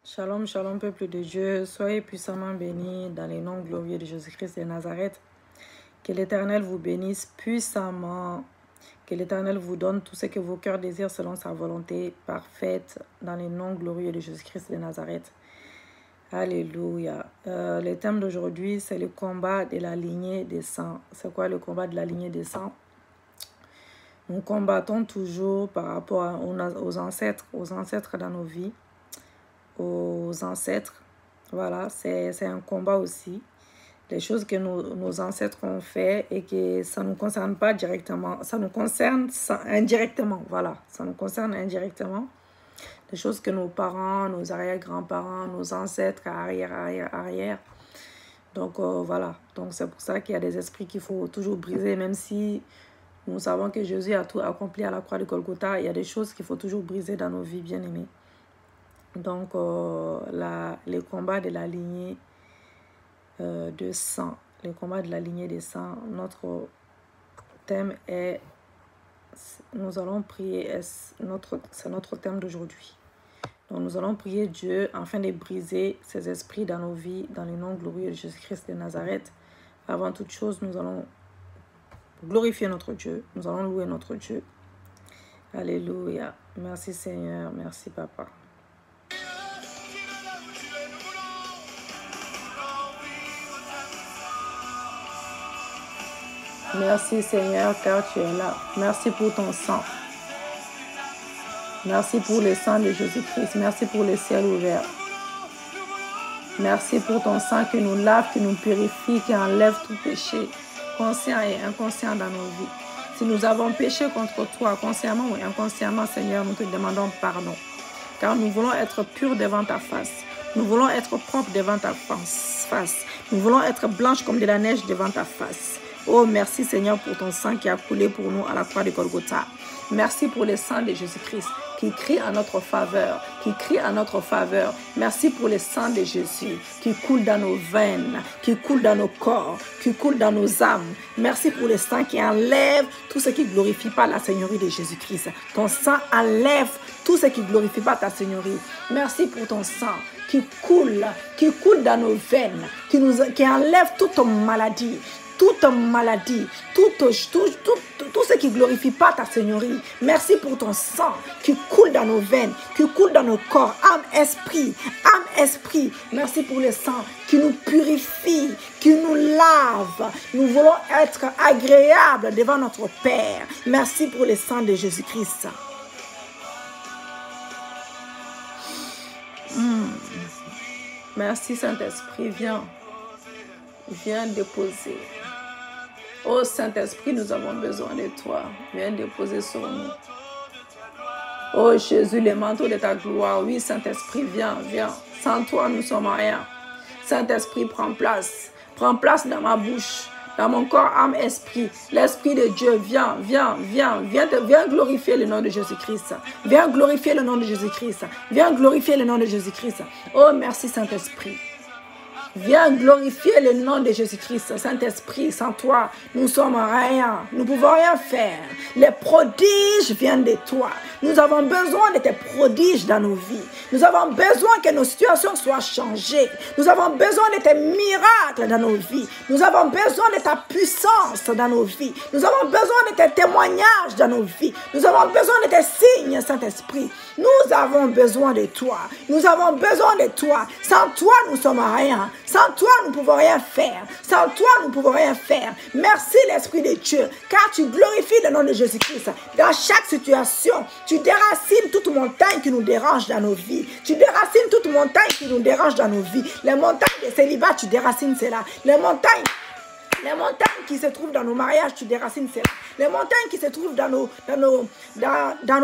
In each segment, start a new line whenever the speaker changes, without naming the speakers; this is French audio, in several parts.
Shalom, shalom, peuple de Dieu. Soyez puissamment bénis dans les noms glorieux de Jésus-Christ de Nazareth. Que l'Éternel vous bénisse puissamment. Que l'Éternel vous donne tout ce que vos cœurs désirent selon sa volonté parfaite dans les noms glorieux de Jésus-Christ de Nazareth. Alléluia. Le thème d'aujourd'hui, c'est le combat de la lignée des saints. C'est quoi le combat de la lignée des saints? Nous combattons toujours par rapport aux ancêtres dans nos vies. Aux ancêtres, voilà, c'est un combat aussi. Les choses que nos ancêtres ont fait et que ça ne nous concerne pas directement, ça nous concerne indirectement, voilà, ça nous concerne indirectement. Les choses que nos parents, nos arrière-grands-parents, nos ancêtres, arrière. Donc voilà, donc c'est pour ça qu'il y a des esprits qu'il faut toujours briser, même si nous savons que Jésus a tout accompli à la croix de Golgotha, il y a des choses qu'il faut toujours briser dans nos vies, bien-aimés. Donc, les combats de la lignée de sang, les combats de la lignée des sangs, notre thème est, nous allons prier, c'est notre thème d'aujourd'hui. Donc, nous allons prier Dieu afin de briser ces esprits dans nos vies, dans le nom glorieux de Jésus-Christ de Nazareth. Avant toute chose, nous allons glorifier notre Dieu, nous allons louer notre Dieu. Alléluia. Merci Seigneur, merci Papa. Merci Seigneur car tu es là. Merci pour ton sang. Merci pour le sang de Jésus-Christ. Merci pour le ciel ouvert. Merci pour ton sang qui nous lave, qui nous purifie, qui enlève tout péché, conscient et inconscient dans nos vies. Si nous avons péché contre toi, consciemment ou inconsciemment, Seigneur, nous te demandons pardon. Car nous voulons être purs devant ta face. Nous voulons être propres devant ta face. Nous voulons être blanches comme de la neige devant ta face. Oh, merci Seigneur pour ton sang qui a coulé pour nous à la croix de Golgotha. Merci pour le sang de Jésus-Christ qui crie en notre faveur, Merci pour le sang de Jésus qui coule dans nos veines, qui coule dans nos corps, qui coule dans nos âmes. Merci pour le sang qui enlève tout ce qui ne glorifie pas la Seigneurie de Jésus-Christ. Ton sang enlève tout ce qui ne glorifie pas ta Seigneurie. Merci pour ton sang qui coule dans nos veines, qui enlève toute maladie, tout ce qui ne glorifie pas ta Seigneurie. Merci pour ton sang qui coule dans nos veines, qui coule dans nos corps, âme, esprit. Merci pour le sang qui nous purifie, qui nous lave. Nous voulons être agréables devant notre Père. Merci pour le sang de Jésus-Christ. Merci Saint-Esprit, viens déposer. Oh Saint-Esprit, nous avons besoin de toi. Viens déposer sur nous. Oh Jésus, le manteau de ta gloire. Oui, Saint-Esprit, viens. Sans toi, nous sommes rien. Saint-Esprit, prends place. Prends place dans ma bouche, dans mon corps, âme, esprit. L'Esprit de Dieu, viens glorifier le nom de Jésus-Christ. Viens glorifier le nom de Jésus-Christ. Oh, merci Saint-Esprit. Viens glorifier le nom de Jésus-Christ. Saint-Esprit, sans toi, nous sommes rien. Nous ne pouvons rien faire. Les prodiges viennent de toi. Nous avons besoin de tes prodiges dans nos vies. Nous avons besoin que nos situations soient changées. Nous avons besoin de tes miracles dans nos vies. Nous avons besoin de ta puissance dans nos vies. Nous avons besoin de tes témoignages dans nos vies. Nous avons besoin de tes signes, Saint-Esprit. Nous avons besoin de toi. Nous avons besoin de toi. Sans toi, nous sommes rien. Sans toi, nous ne pouvons rien faire. Merci l'Esprit de Dieu, car tu glorifies le nom de Jésus-Christ. Dans chaque situation, tu déracines toute montagne qui nous dérange dans nos vies. Les montagnes de célibat, tu déracines cela. Les montagnes qui se trouvent dans nos mariages, tu déracines cela. Les montagnes qui se trouvent dans nos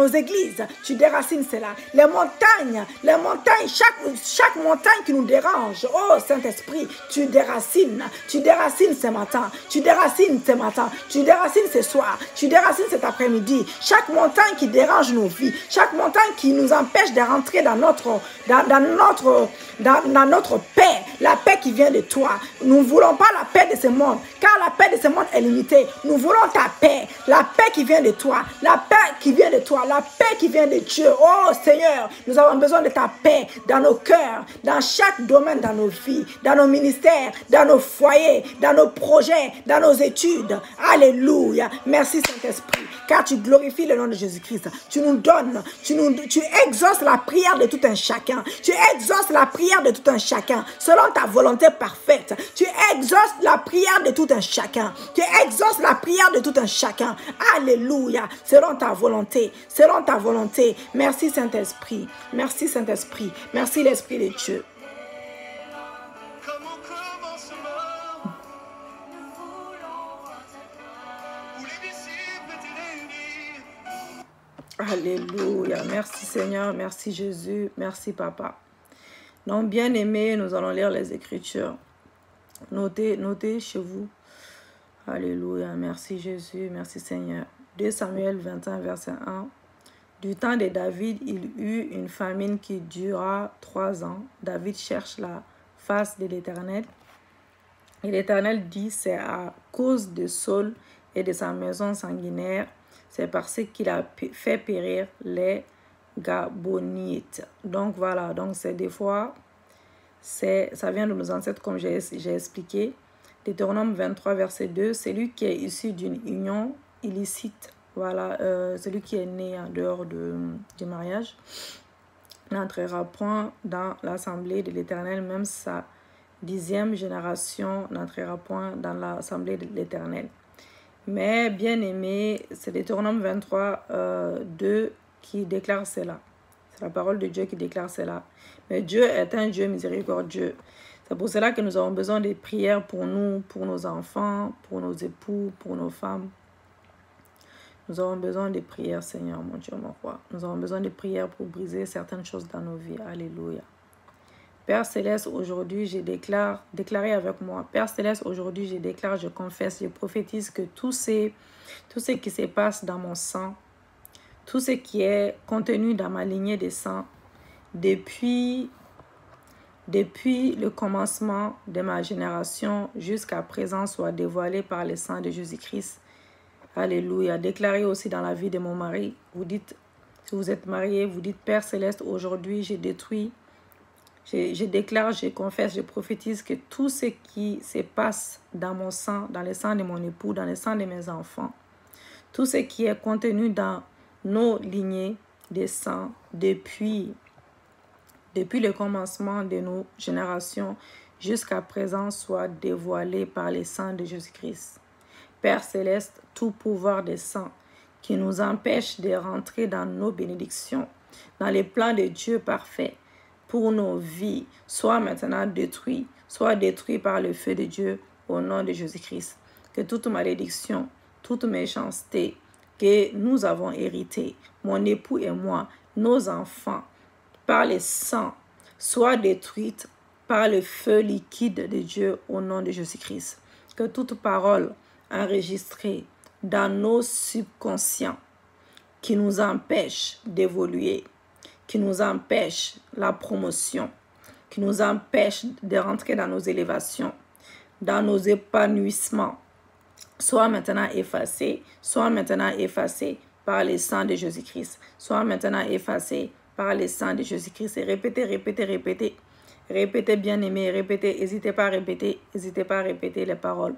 églises, tu déracines cela. Les montagnes, chaque montagne qui nous dérange, oh Saint-Esprit, tu déracines ce matin, tu déracines ce soir, tu déracines cet après-midi. Chaque montagne qui dérange nos vies, chaque montagne qui nous empêche de rentrer dans notre paix, la paix qui vient de toi. Nous ne voulons pas la paix de ce monde, car la paix de ce monde est limitée. Nous voulons ta paix. la paix qui vient de toi, la paix qui vient de toi, la paix qui vient de Dieu. Oh Seigneur, nous avons besoin de ta paix dans nos cœurs, dans chaque domaine dans nos vies, dans nos ministères, dans nos foyers, dans nos projets, dans nos études. Alléluia. Merci Saint-Esprit, car tu glorifies le nom de Jésus-Christ. Tu nous donnes, tu exauces la prière de tout un chacun. Tu exauces la prière de tout un chacun, selon ta volonté parfaite. Tu exauces la prière de tout un chacun. Tu exauces la prière de tout un chacun. Alléluia. Selon ta volonté. Selon ta volonté. Merci Saint-Esprit. Merci Saint-Esprit. Merci l'Esprit de Dieu. Alléluia. Merci Seigneur. Merci Jésus. Merci Papa. Donc, bien aimés, nous allons lire les Écritures. Notez chez vous. Alléluia. Merci Jésus. Merci Seigneur. 2 Samuel 21, verset 1. Du temps de David, il eut une famine qui dura 3 ans. David cherche la face de l'Éternel. Et l'Éternel dit, c'est à cause de Saul et de sa maison sanguinaire. C'est parce qu'il a fait périr les Gabonites. Donc voilà, donc c'est des fois, ça vient de nos ancêtres comme j'ai expliqué. Deutéronome 23, verset 2, celui qui est issu d'une union illicite, voilà, celui qui est né en dehors du mariage, n'entrera point dans l'assemblée de l'Éternel, même sa 10e génération n'entrera point dans l'assemblée de l'Éternel. Mais bien aimé, c'est Deutéronome 23, 2 qui déclare cela. C'est la parole de Dieu qui déclare cela. Mais Dieu est un Dieu miséricordieux. C'est pour cela que nous avons besoin de prières pour nous, pour nos enfants, pour nos époux, pour nos femmes. Nous avons besoin de prières, Seigneur, mon Dieu, mon roi. Nous avons besoin de prières pour briser certaines choses dans nos vies. Alléluia. Père Céleste, aujourd'hui, déclaré avec moi. Père Céleste, aujourd'hui, je déclare, je confesse, je prophétise que tout ce qui se passe dans mon sang, tout ce qui est contenu dans ma lignée de sang, depuis le commencement de ma génération jusqu'à présent, soit dévoilé par le sang de Jésus-Christ. Alléluia. Déclaré aussi dans la vie de mon mari. Vous dites, si vous êtes marié, vous dites, Père Céleste, aujourd'hui, je déclare, je confesse, je prophétise que tout ce qui se passe dans mon sang, dans le sang de mon époux, dans le sang de mes enfants, tout ce qui est contenu dans nos lignées de sang depuis le commencement de nos générations jusqu'à présent soit dévoilé par le sang de Jésus-Christ. Père Céleste, tout pouvoir de sang qui nous empêche de rentrer dans nos bénédictions, dans les plans de Dieu parfait pour nos vies, soit maintenant détruit, soit détruit par le feu de Dieu au nom de Jésus-Christ. Que toute malédiction, toute méchanceté que nous avons hérité, mon époux et moi, nos enfants, par le sang, soit détruite par le feu liquide de Dieu au nom de Jésus-Christ. Que toute parole enregistrée dans nos subconscients qui nous empêche d'évoluer, qui nous empêche la promotion, qui nous empêche de rentrer dans nos élévations, dans nos épanouissements, soit maintenant effacé par le sang de Jésus-Christ, soit maintenant effacé par le sang de Jésus-Christ. Et répétez, répétez, répétez. Répétez, bien-aimés, répétez, n'hésitez pas à répéter les paroles.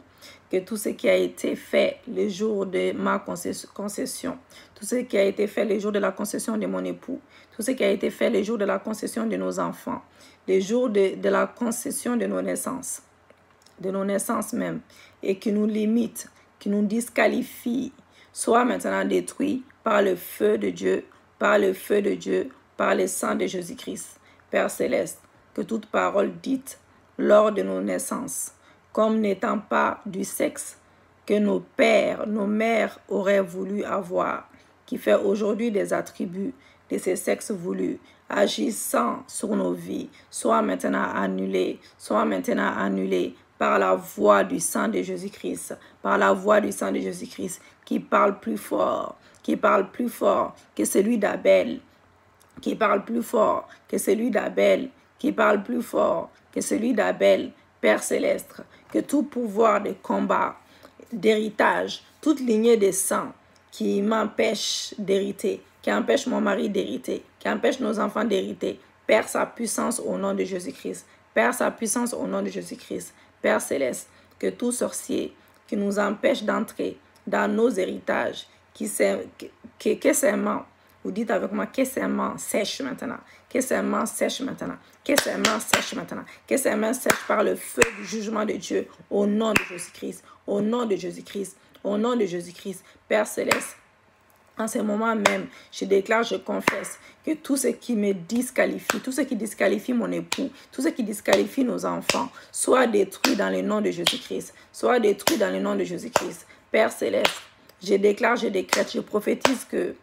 Que tout ce qui a été fait le jour de ma concession, tout ce qui a été fait le jour de la concession de mon époux, tout ce qui a été fait le jour de la concession de nos enfants, le jour de la concession de nos naissances même, et qui nous limite, qui nous disqualifie, soit maintenant détruit par le feu de Dieu, par le feu de Dieu, par le sang de Jésus-Christ. Père Céleste, que toute parole dite lors de nos naissances, comme n'étant pas du sexe que nos pères, nos mères auraient voulu avoir, qui fait aujourd'hui des attributs de ces sexes voulus, agissant sur nos vies, soit maintenant annulés par la voix du sang de Jésus-Christ, par la voix du sang de Jésus-Christ, qui parle plus fort que celui d'Abel, qui parle plus fort que celui d'Abel, qui parle plus fort que celui d'Abel. Père Céleste, que tout pouvoir de combat, d'héritage, toute lignée de sang qui m'empêche d'hériter, qui empêche mon mari d'hériter, qui empêche nos enfants d'hériter, Père, sa puissance au nom de Jésus-Christ. Père, sa puissance au nom de Jésus-Christ. Père céleste, que tout sorcier qui nous empêche d'entrer dans nos héritages, que ses mains, vous dites avec moi, que ses mains sèchent maintenant, que ses mains sèchent maintenant, que ses mains sèchent maintenant, que ses mains sèchent par le feu du jugement de Dieu, au nom de Jésus-Christ, au nom de Jésus-Christ, au nom de Jésus-Christ. Père céleste, en ce moment même, je déclare, je confesse que tout ce qui me disqualifie, tout ce qui disqualifie mon époux, tout ce qui disqualifie nos enfants, soit détruit dans le nom de Jésus-Christ. Soit détruit dans le nom de Jésus-Christ. Père céleste, je déclare, je décrète, je prophétise que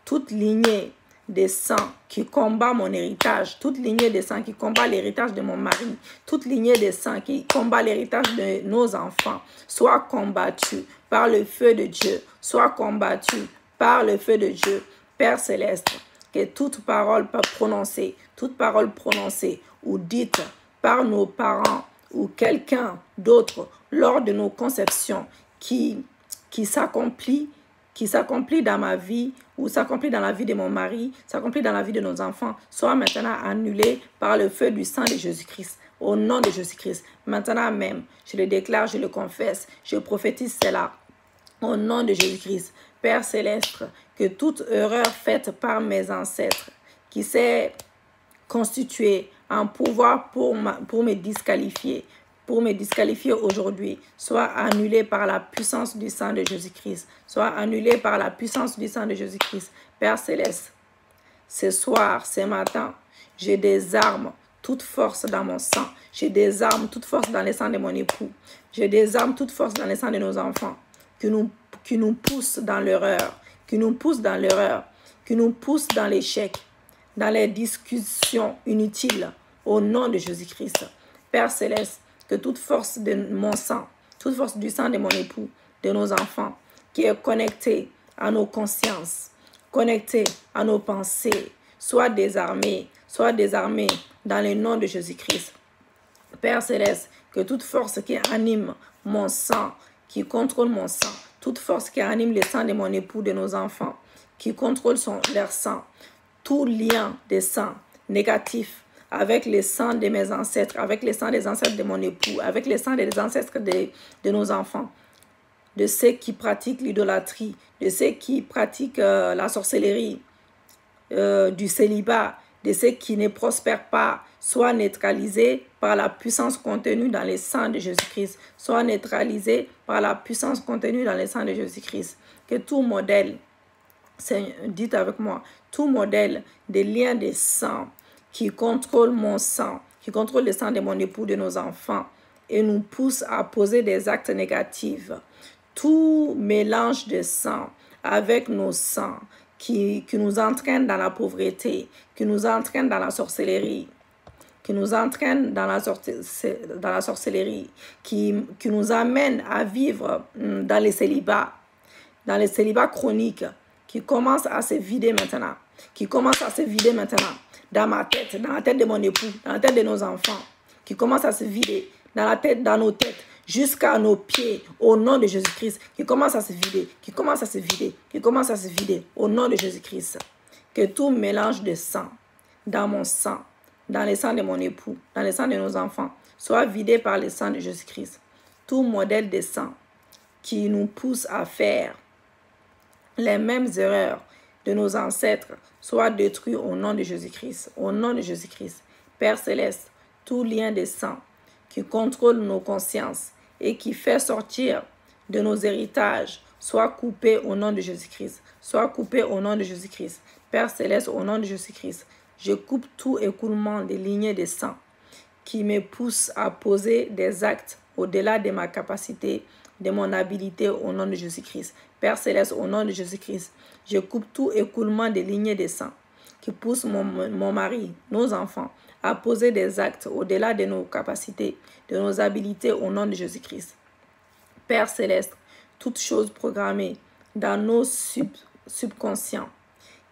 toute lignée de sang qui combat mon héritage, toute lignée de sang qui combat l'héritage de mon mari, toute lignée de sang qui combat l'héritage de nos enfants, soit combattue par le feu de Dieu, soit combattue par le feu de Dieu. Père céleste, que toute parole prononcée ou dite par nos parents ou quelqu'un d'autre lors de nos conceptions qui s'accomplit dans ma vie ou s'accomplit dans la vie de mon mari, s'accomplit dans la vie de nos enfants, soit maintenant annulé par le feu du sang de Jésus-Christ. Au nom de Jésus-Christ, maintenant même, je le déclare, je le confesse, je prophétise cela. Au nom de Jésus-Christ, Père céleste, que toute erreur faite par mes ancêtres, qui s'est constituée en pouvoir pour me disqualifier aujourd'hui, soit annulée par la puissance du sang de Jésus-Christ. Soit annulée par la puissance du sang de Jésus-Christ. Père céleste, ce soir, ce matin, je désarme toute force dans mon sang. Je désarme toute force dans le sang de mon époux. Je désarme toute force dans le sang de nos enfants qui nous poussent dans l'erreur, qui nous poussent dans l'échec, dans les discussions inutiles, au nom de Jésus-Christ. Père céleste, que toute force de mon sang, toute force du sang de mon époux, de nos enfants, qui est connectée à nos consciences, connectée à nos pensées, soit désarmée dans le nom de Jésus-Christ. Père céleste, que toute force qui anime mon sang, qui contrôle mon sang, toute force qui anime le sang de mon époux, de nos enfants, qui contrôle leur sang, tout lien de sang négatif avec le sang de mes ancêtres, avec le sang des ancêtres de mon époux, avec le sang des ancêtres de nos enfants, de ceux qui pratiquent l'idolâtrie, de ceux qui pratiquent la sorcellerie, du célibat, de ceux qui ne prospèrent pas, soit neutralisés par la puissance contenue dans le sang de Jésus-Christ, soit neutralisés par la puissance contenue dans le sang de Jésus-Christ. Que tout modèle, dites avec moi, tout modèle de lien de sang qui contrôle mon sang, qui contrôle le sang de mon époux, de nos enfants, et nous pousse à poser des actes négatifs. Tout mélange de sang avec nos sangs qui nous entraîne dans la pauvreté, qui nous entraîne dans la sorcellerie, qui nous entraîne dans la sorcellerie, qui nous amène à vivre dans les célibats chroniques, qui commence à se vider maintenant, dans ma tête, dans la tête de mon époux, dans la tête de nos enfants, qui commence à se vider dans nos têtes, jusqu'à nos pieds, au nom de Jésus-Christ, qui commence à se vider, au nom de Jésus-Christ. Que tout mélange de sang, dans mon sang, dans le sang de mon époux, dans le sang de nos enfants, soit vidé par le sang de Jésus-Christ. Tout modèle de sang qui nous pousse à faire les mêmes erreurs de nos ancêtres soit détruit au nom de Jésus-Christ. Au nom de Jésus-Christ. Père céleste, tout lien de sang qui contrôle nos consciences et qui fait sortir de nos héritages soit coupé au nom de Jésus-Christ. Soit coupé au nom de Jésus-Christ. Père céleste, au nom de Jésus-Christ, je coupe tout écoulement des lignées de sang qui me pousse à poser des actes au-delà de ma capacité, de mon habilité au nom de Jésus-Christ. Père céleste, au nom de Jésus-Christ, je coupe tout écoulement des lignées de sang qui pousse mon mari, nos enfants, à poser des actes au-delà de nos capacités, de nos habilités au nom de Jésus-Christ. Père céleste, toute chose programmée dans nos subconscients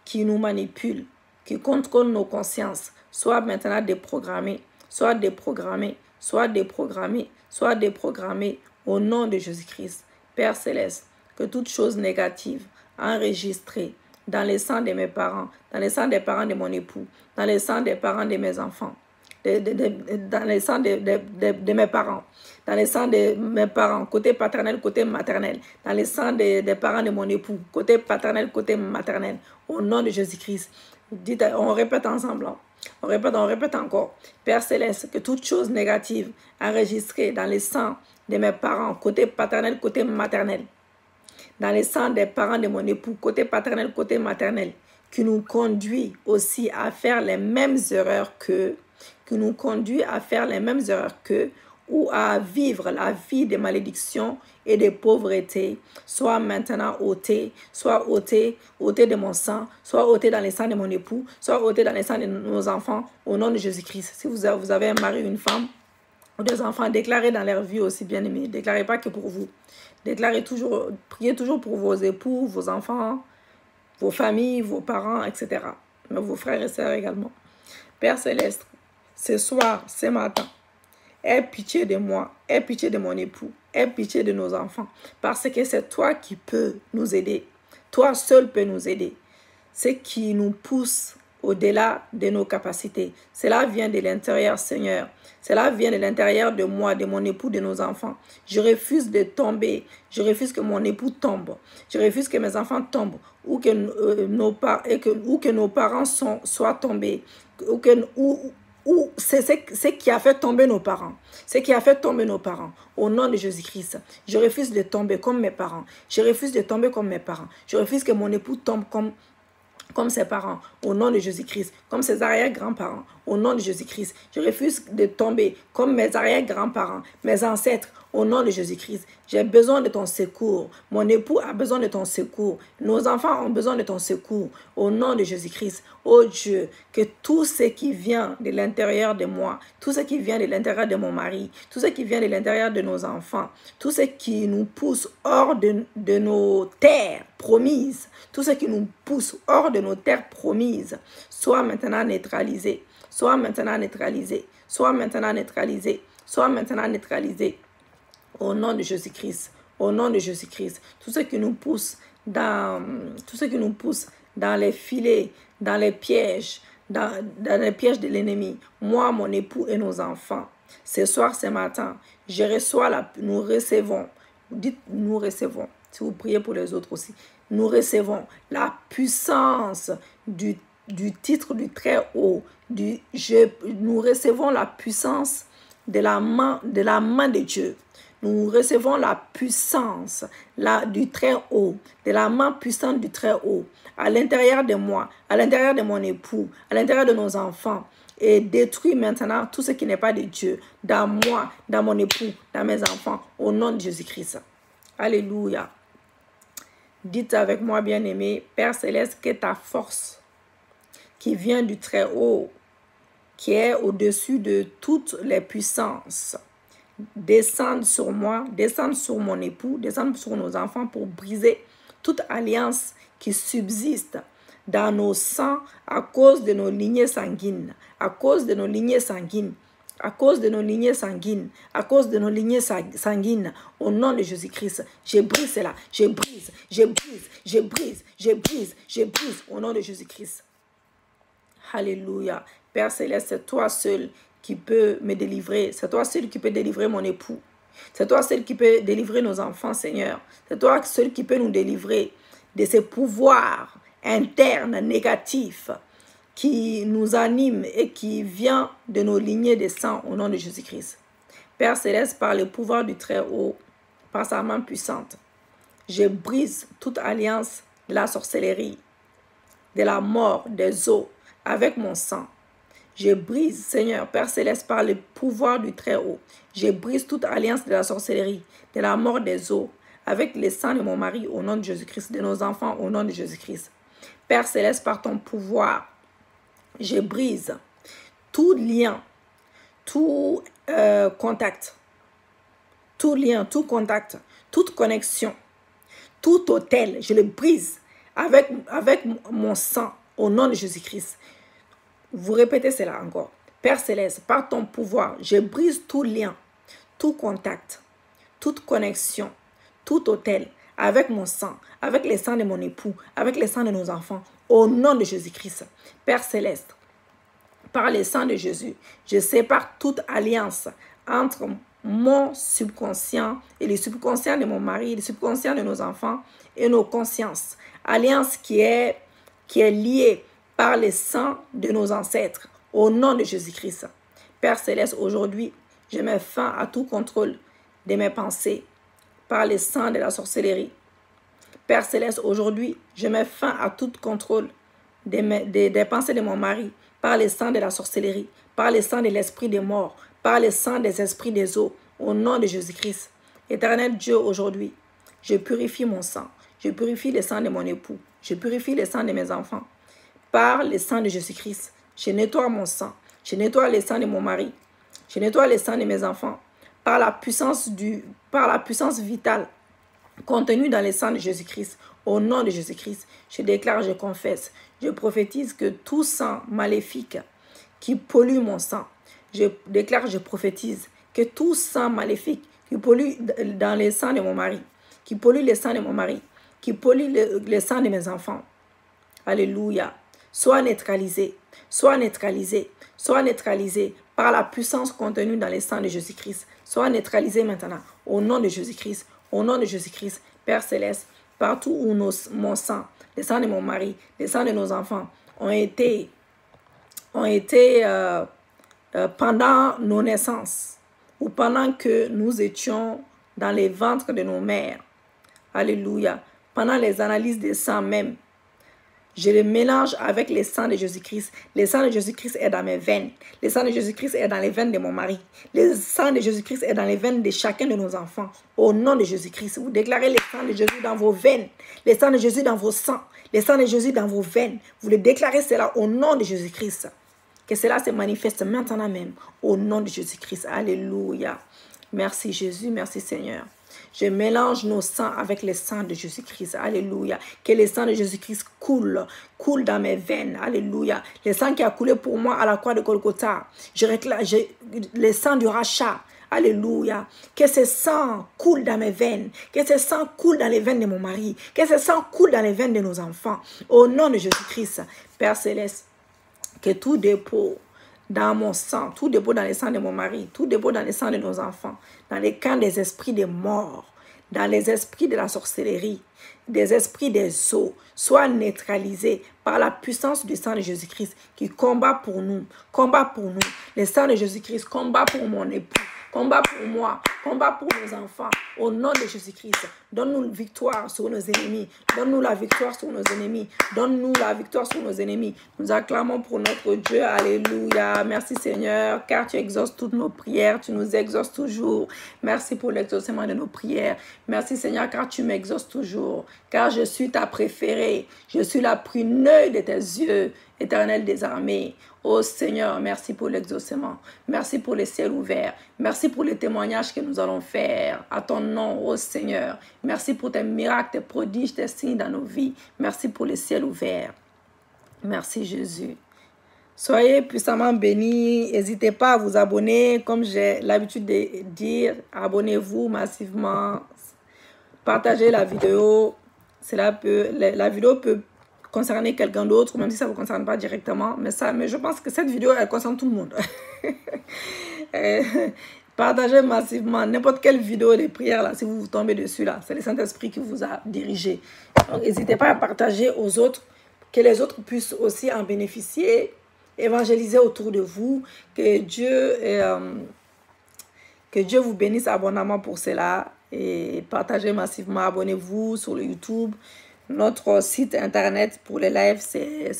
qui nous manipulent, qui contrôlent nos consciences, soit maintenant déprogrammées, soit déprogrammées, soit déprogrammées, soit déprogrammées au nom de Jésus-Christ. Père céleste, que toute chose négative enregistrée dans les sangs de mes parents, dans les sangs des parents de mon époux, dans les sangs des parents de mes enfants, dans les sangs de mes parents, dans les sangs de mes parents, côté paternel, côté maternel, dans les sangs des parents de mon époux, côté paternel, côté maternel, au nom de Jésus-Christ. Dites, on répète ensemble. On répète encore. Père Céleste, que toute chose négative enregistrée dans les sangs de mes parents, côté paternel, côté maternel, dans les sangs des parents de mon époux, côté paternel, côté maternel, qui nous conduit aussi à faire les mêmes erreurs qu'eux, ou à vivre la vie de malédiction et de pauvreté, soit maintenant ôté, soit ôté de mon sang, soit ôté dans les sangs de mon époux, soit ôté dans les sangs de nos enfants, au nom de Jésus-Christ. Si vous avez un mari, une femme, ou des enfants, déclarez dans leur vie aussi, bien aimés. Déclarez pas que pour vous. Déclarez toujours, priez toujours pour vos époux, vos enfants, vos familles, vos parents, etc. Mais vos frères et sœurs également. Père Céleste, ce soir, ce matin, aie pitié de moi, aie pitié de mon époux, aie pitié de nos enfants, parce que c'est toi qui peux nous aider. Toi seul peux nous aider. Ce qui nous pousse au-delà de nos capacités, cela vient de l'intérieur, Seigneur. Cela vient de l'intérieur de moi, de mon époux, de nos enfants. Je refuse de tomber. Je refuse que mon époux tombe. Je refuse que mes enfants tombent, ou que nos parents soient tombés, ou c'est ce qui a fait tomber nos parents. Ce qui a fait tomber nos parents. Au nom de Jésus-Christ, je refuse de tomber comme mes parents. Je refuse de tomber comme mes parents. Je refuse que mon époux tombe comme ses parents, au nom de Jésus-Christ, comme ses arrière-grands-parents, au nom de Jésus-Christ. Je refuse de tomber comme mes arrière-grands-parents, mes ancêtres, au nom de Jésus-Christ. J'ai besoin de ton secours. Mon époux a besoin de ton secours. Nos enfants ont besoin de ton secours, au nom de Jésus-Christ. Oh Dieu, que tout ce qui vient de l'intérieur de moi, tout ce qui vient de l'intérieur de mon mari, tout ce qui vient de l'intérieur de nos enfants, tout ce qui nous pousse hors de nos terres promises, tout ce qui nous pousse hors de nos terres promises, soit maintenant neutralisé, soit maintenant neutralisé, soit maintenant neutralisé, soit maintenant neutralisé. Au nom de Jésus-Christ, au nom de Jésus-Christ, tout ce qui nous pousse dans les filets, dans les pièges de l'ennemi, moi, mon époux et nos enfants, ce soir, ce matin, nous recevons, dites nous recevons, si vous priez pour les autres aussi, nous recevons la puissance du titre du Très-Haut, nous recevons la puissance de la main de Dieu. Nous recevons la puissance du Très-Haut, de la main puissante du Très-Haut, à l'intérieur de moi, à l'intérieur de mon époux, à l'intérieur de nos enfants, et détruit maintenant tout ce qui n'est pas de Dieu, dans moi, dans mon époux, dans mes enfants, au nom de Jésus-Christ. Alléluia. Dites avec moi, bien-aimé, Père Céleste, que ta force qui vient du Très-Haut, qui est au-dessus de toutes les puissances, descendre sur moi, descendre sur mon époux, descendre sur nos enfants pour briser toute alliance qui subsiste dans nos sangs à cause de nos lignées sanguines, à cause de nos lignées sanguines, à cause de nos lignées sanguines, à cause de nos lignées sanguines, au nom de Jésus-Christ. Je brise cela, je brise, je brise, je brise, je brise, je brise, au nom de Jésus-Christ. Alléluia. Père Céleste, c'est toi seul qui peut me délivrer. C'est toi seul qui peut délivrer mon époux. C'est toi seul qui peut délivrer nos enfants, Seigneur. C'est toi seul qui peut nous délivrer de ces pouvoirs internes négatifs qui nous animent et qui vient de nos lignées de sang au nom de Jésus-Christ. Père Céleste, par le pouvoir du Très-Haut, par sa main puissante, je brise toute alliance de la sorcellerie, de la mort, des os, avec mon sang. Je brise, Seigneur, Père Céleste, par le pouvoir du Très-Haut. Je brise toute alliance de la sorcellerie, de la mort des os, avec le sang de mon mari au nom de Jésus-Christ, de nos enfants au nom de Jésus-Christ. Père Céleste, par ton pouvoir, je brise tout lien, tout contact, tout lien, tout contact, toute connexion, tout hôtel, je le brise avec mon sang au nom de Jésus-Christ. Vous répétez cela encore. Père Céleste, par ton pouvoir, je brise tout lien, tout contact, toute connexion, tout hôtel avec mon sang, avec les sangs de mon époux, avec les sangs de nos enfants, au nom de Jésus-Christ. Père céleste, par le sang de Jésus, je sépare toute alliance entre mon subconscient et le subconscient de mon mari, le subconscient de nos enfants et nos consciences. Alliance qui est liée par le sang de nos ancêtres, au nom de Jésus-Christ. Père céleste, aujourd'hui, je mets fin à tout contrôle de mes pensées par le sang de la sorcellerie. Père céleste, aujourd'hui, je mets fin à tout contrôle des pensées de mon mari par le sang de la sorcellerie, par le sang de l'esprit des morts, par le sang des esprits des eaux, au nom de Jésus-Christ. Éternel Dieu, aujourd'hui, je purifie mon sang, je purifie le sang de mon époux, je purifie le sang de mes enfants, par le sang de Jésus-Christ. Je nettoie mon sang, je nettoie le sang de mon mari, je nettoie le sang de mes enfants, par la puissance vitale contenue dans le sang de Jésus-Christ. Au nom de Jésus-Christ, je déclare, je confesse, je prophétise que tout sang maléfique qui pollue mon sang, je déclare, je prophétise que tout sang maléfique qui pollue dans le sang de mon mari, qui pollue le sang de mon mari, qui pollue le sang de mes enfants, alléluia, soit neutralisé, soit neutralisé, soit neutralisé par la puissance contenue dans le sang de Jésus-Christ. Soit neutralisé maintenant, au nom de Jésus-Christ, au nom de Jésus-Christ, Père Céleste, partout où mon sang, le sang de mon mari, le sang de nos enfants ont été pendant nos naissances ou pendant que nous étions dans les ventres de nos mères. Alléluia. Pendant les analyses des sangs même, je le mélange avec le sang de Jésus-Christ. Le sang de Jésus-Christ est dans mes veines. Le sang de Jésus-Christ est dans les veines de mon mari. Le sang de Jésus-Christ est dans les veines de chacun de nos enfants. Au nom de Jésus-Christ, vous déclarez le sang de Jésus dans vos veines. Le sang de Jésus dans vos sangs. Le sang de Jésus dans vos veines. Vous le déclarez cela au nom de Jésus-Christ. Que cela se manifeste maintenant même. Au nom de Jésus-Christ. Alléluia. Merci Jésus, merci Seigneur. Je mélange nos sangs avec le sang de Jésus-Christ. Alléluia. Que le sang de Jésus-Christ coule dans mes veines. Alléluia. Le sang qui a coulé pour moi à la croix de Golgotha. Je réclame le sang du rachat. Alléluia. Que ce sang coule dans mes veines. Que ce sang coule dans les veines de mon mari. Que ce sang coule dans les veines de nos enfants. Au nom de Jésus-Christ. Père Céleste, que tout dépôt dans mon sang, tout dépôt dans le sang de mon mari, tout dépôt dans le sang de nos enfants, dans les camps des esprits des morts, dans les esprits de la sorcellerie, des esprits des eaux, soit neutralisés par la puissance du sang de Jésus-Christ qui combat pour nous, Le sang de Jésus-Christ combat pour mon époux, combat pour moi, combat pour nos enfants. Au nom de Jésus-Christ, donne-nous victoire sur nos ennemis. Donne-nous la victoire sur nos ennemis. Donne-nous la victoire sur nos ennemis. Nous acclamons pour notre Dieu. Alléluia. Merci Seigneur, car tu exauces toutes nos prières. Tu nous exauces toujours. Merci pour l'exaucement de nos prières. Merci Seigneur, car tu m'exauces toujours. Car je suis ta préférée. Je suis la prunelle de tes yeux, Éternel des armées. Oh Seigneur, merci pour l'exaucement. Merci pour les ciels ouverts. Merci pour les témoignages que nous allons faire à ton nom, oh Seigneur. Merci pour tes miracles, tes prodiges, tes signes dans nos vies. Merci pour les ciels ouverts. Merci Jésus. Soyez puissamment bénis. N'hésitez pas à vous abonner. Comme j'ai l'habitude de dire, abonnez-vous massivement. Partagez la vidéo. La vidéo peut concerner quelqu'un d'autre, même si ça ne vous concerne pas directement. Mais je pense que cette vidéo, elle concerne tout le monde. Partagez massivement n'importe quelle vidéo des prières, là, si vous tombez dessus, là. C'est le Saint-Esprit qui vous a dirigé. Donc, n'hésitez pas à partager aux autres, que les autres puissent aussi en bénéficier, évangéliser autour de vous. Que Dieu vous bénisse abondamment pour cela. Et partagez massivement, abonnez-vous sur le YouTube. Notre site internet pour les lives, c'est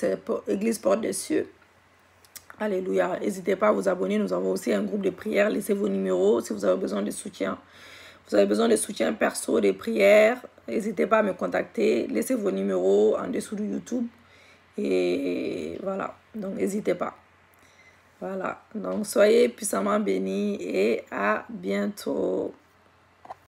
Église Porte des Cieux. Alléluia. N'hésitez pas à vous abonner. Nous avons aussi un groupe de prières. Laissez vos numéros si vous avez besoin de soutien. Vous avez besoin de soutien perso, des prières. N'hésitez pas à me contacter. Laissez vos numéros en dessous de YouTube. Et voilà. Donc, n'hésitez pas. Voilà. Donc, soyez puissamment bénis et à bientôt.